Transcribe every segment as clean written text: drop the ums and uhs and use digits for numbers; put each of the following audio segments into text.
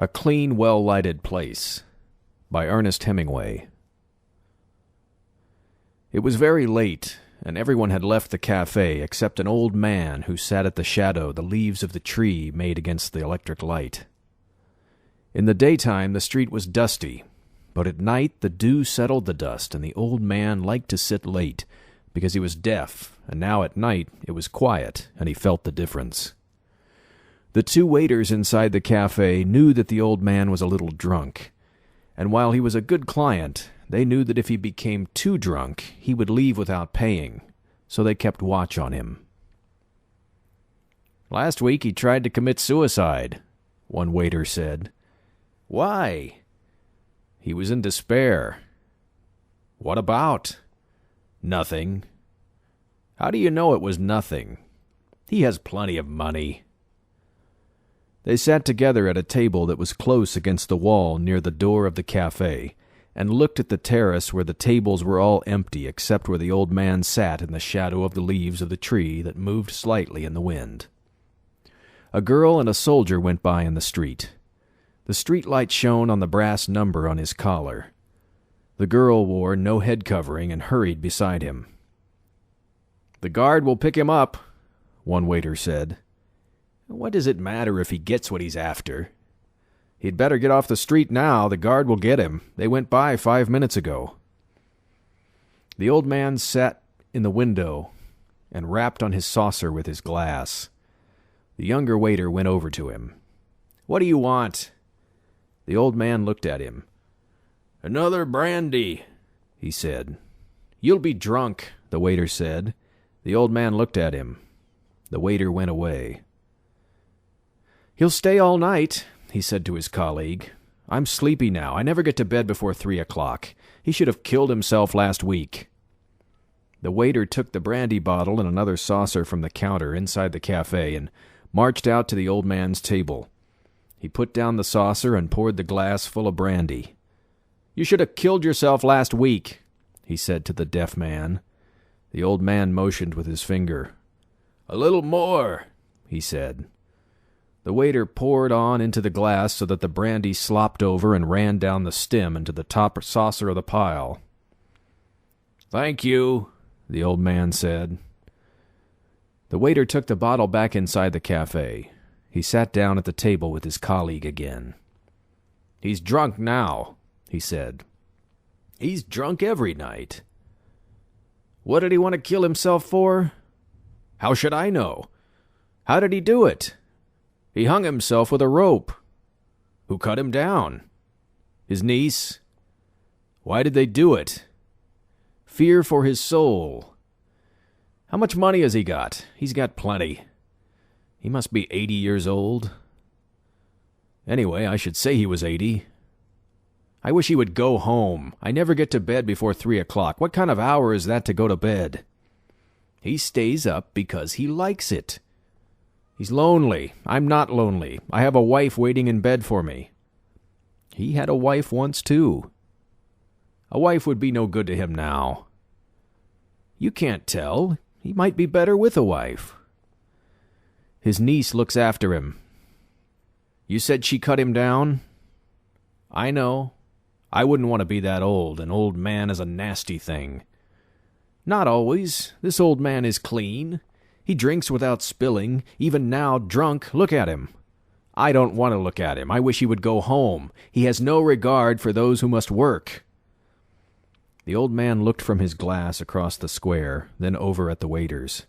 A Clean, Well-Lighted Place by Ernest Hemingway. It was very late, and everyone had left the cafe except an old man who sat at the shadow the leaves of the tree made against the electric light. In the daytime the street was dusty, but at night the dew settled the dust, and the old man liked to sit late, because he was deaf, and now at night it was quiet, and he felt the difference. The two waiters inside the cafe knew that the old man was a little drunk, and while he was a good client, they knew that if he became too drunk, he would leave without paying, so they kept watch on him. "Last week he tried to commit suicide," one waiter said. "Why?" "He was in despair." "What about?" "Nothing." "How do you know it was nothing?" "He has plenty of money." They sat together at a table that was close against the wall near the door of the cafe, and looked at the terrace where the tables were all empty except where the old man sat in the shadow of the leaves of the tree that moved slightly in the wind. A girl and a soldier went by in the street. The streetlight shone on the brass number on his collar. The girl wore no head covering and hurried beside him. "The guard will pick him up," one waiter said. "What does it matter if he gets what he's after?" "He'd better get off the street now. The guard will get him. They went by 5 minutes ago." The old man sat in the window and rapped on his saucer with his glass. The younger waiter went over to him. "What do you want?" The old man looked at him. "Another brandy," he said. "You'll be drunk," the waiter said. The old man looked at him. The waiter went away. "He'll stay all night," he said to his colleague. "I'm sleepy now. I never get to bed before 3 o'clock. He should have killed himself last week." The waiter took the brandy bottle and another saucer from the counter inside the cafe and marched out to the old man's table. He put down the saucer and poured the glass full of brandy. "You should have killed yourself last week," he said to the deaf man. The old man motioned with his finger. "A little more," he said. The waiter poured on into the glass so that the brandy slopped over and ran down the stem into the top saucer of the pile. "Thank you," the old man said. The waiter took the bottle back inside the cafe. He sat down at the table with his colleague again. "He's drunk now," he said. "He's drunk every night." "What did he want to kill himself for?" "How should I know?" "How did he do it?" "He hung himself with a rope." "Who cut him down?" "His niece." "Why did they do it?" "Fear for his soul." "How much money has he got?" "He's got plenty." "He must be 80 years old." "Anyway, I should say he was 80. I wish he would go home. I never get to bed before 3 o'clock. What kind of hour is that to go to bed?" "He stays up because he likes it." "He's lonely. I'm not lonely. I have a wife waiting in bed for me." "He had a wife once, too." "A wife would be no good to him now." "You can't tell. He might be better with a wife." "His niece looks after him." "You said she cut him down?" "I know. I wouldn't want to be that old. An old man is a nasty thing." "Not always. This old man is clean. He drinks without spilling. Even now, drunk, look at him." "I don't want to look at him. I wish he would go home. He has no regard for those who must work." The old man looked from his glass across the square, then over at the waiters.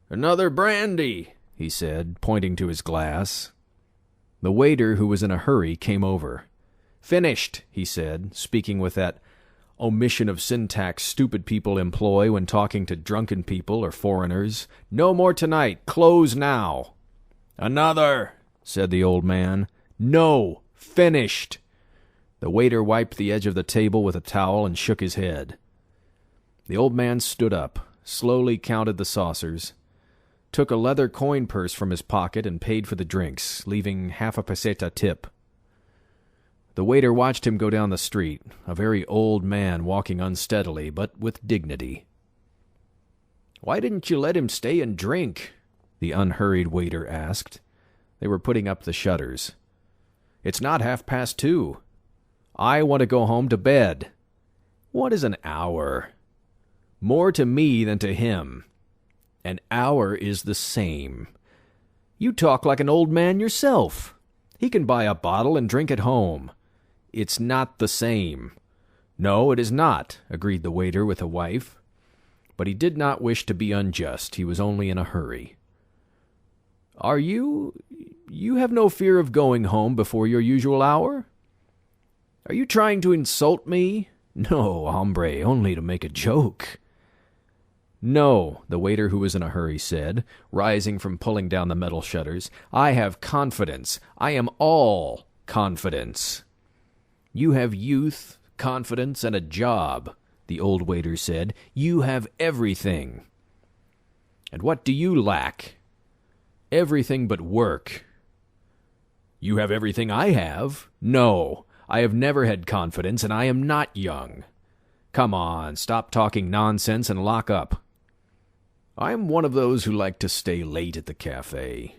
"Another brandy," he said, pointing to his glass. The waiter, who was in a hurry, came over. "Finished," he said, speaking with that omission of syntax stupid people employ when talking to drunken people or foreigners. "No more tonight. Close now." "Another," said the old man. "No. Finished." The waiter wiped the edge of the table with a towel and shook his head. The old man stood up, slowly counted the saucers, took a leather coin purse from his pocket and paid for the drinks, leaving half a peseta tip. The waiter watched him go down the street, a very old man walking unsteadily but with dignity. "Why didn't you let him stay and drink?" the unhurried waiter asked. They were putting up the shutters. It's not 2:30. I want to go home to bed. What is an hour? More to me than to him. An hour is the same. You talk like an old man yourself. He can buy a bottle and drink at home. It's not the same. No, it is not, agreed the waiter with a wife. But he did not wish to be unjust. He was only in a hurry. Are you have no fear of going home before your usual hour? Are you trying to insult me? No, hombre, only to make a joke. No, the waiter who was in a hurry said, rising from pulling down the metal shutters. I have confidence. I am all confidence. You have youth, confidence, and a job, the old waiter said. You have everything. And what do you lack? Everything but work. You have everything I have? No, I have never had confidence, and I am not young. Come on, stop talking nonsense and lock up. I am one of those who like to stay late at the cafe,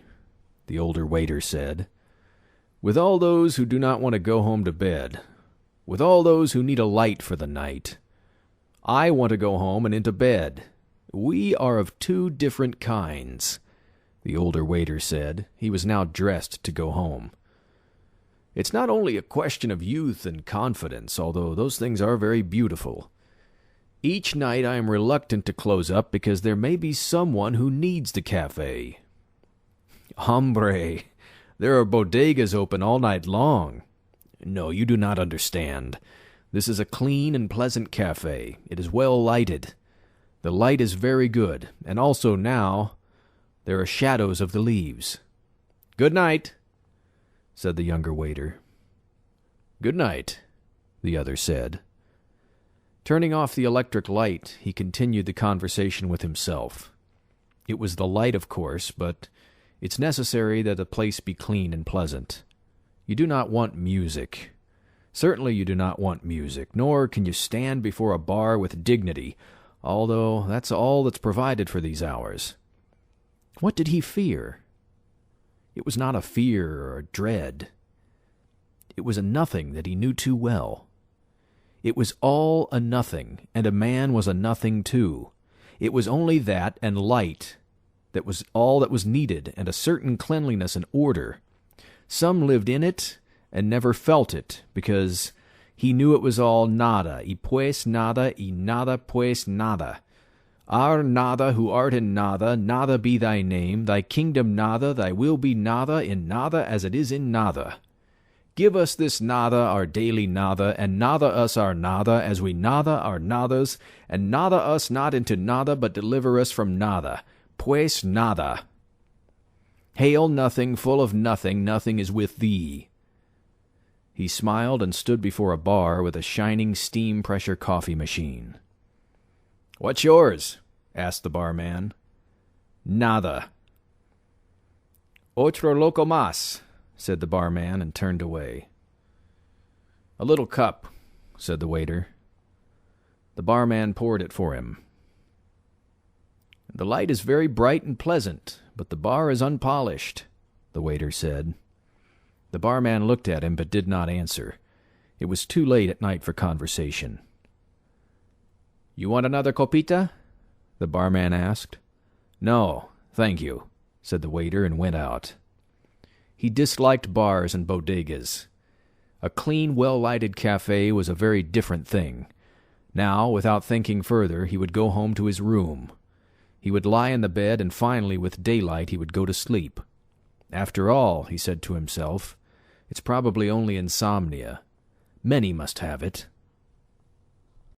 the older waiter said. With all those who do not want to go home to bed, with all those who need a light for the night, I want to go home and into bed. We are of two different kinds, the older waiter said. He was now dressed to go home. It's not only a question of youth and confidence, although those things are very beautiful. Each night I am reluctant to close up because there may be someone who needs the cafe. Hombre, there are bodegas open all night long. No, you do not understand. This is a clean and pleasant cafe. It is well lighted. The light is very good, and also now there are shadows of the leaves. Good night, said the younger waiter. Good night, the other said. Turning off the electric light, he continued the conversation with himself. It was the light, of course, but it's necessary that the place be clean and pleasant. You do not want music. Certainly you do not want music, nor can you stand before a bar with dignity, although that's all that's provided for these hours. What did he fear? It was not a fear or a dread. It was a nothing that he knew too well. It was all a nothing, and a man was a nothing too. It was only that and light that was all that was needed, and a certain cleanliness and order. Some lived in it and never felt it, because he knew it was all nada, y pues nada, y nada pues nada. Our nada who art in nada, nada be thy name, thy kingdom nada, thy will be nada, in nada as it is in nada. Give us this nada, our daily nada, and nada us our nada, as we nada our nadas, and nada us not into nada, but deliver us from nada. Pues nada. Hail nothing, full of nothing, nothing is with thee. He smiled and stood before a bar with a shining steam-pressure coffee machine. What's yours? Asked the barman. Nada. Otro loco más, said the barman, and turned away. A little cup, said the waiter. The barman poured it for him. The light is very bright and pleasant, but the bar is unpolished, the waiter said. The barman looked at him but did not answer. It was too late at night for conversation. You want another copita? The barman asked. No, thank you, said the waiter, and went out. He disliked bars and bodegas. A clean, well-lighted cafe was a very different thing. Now, without thinking further, he would go home to his room. He would lie in the bed, and finally, with daylight, he would go to sleep. After all, he said to himself, it's probably only insomnia. Many must have it.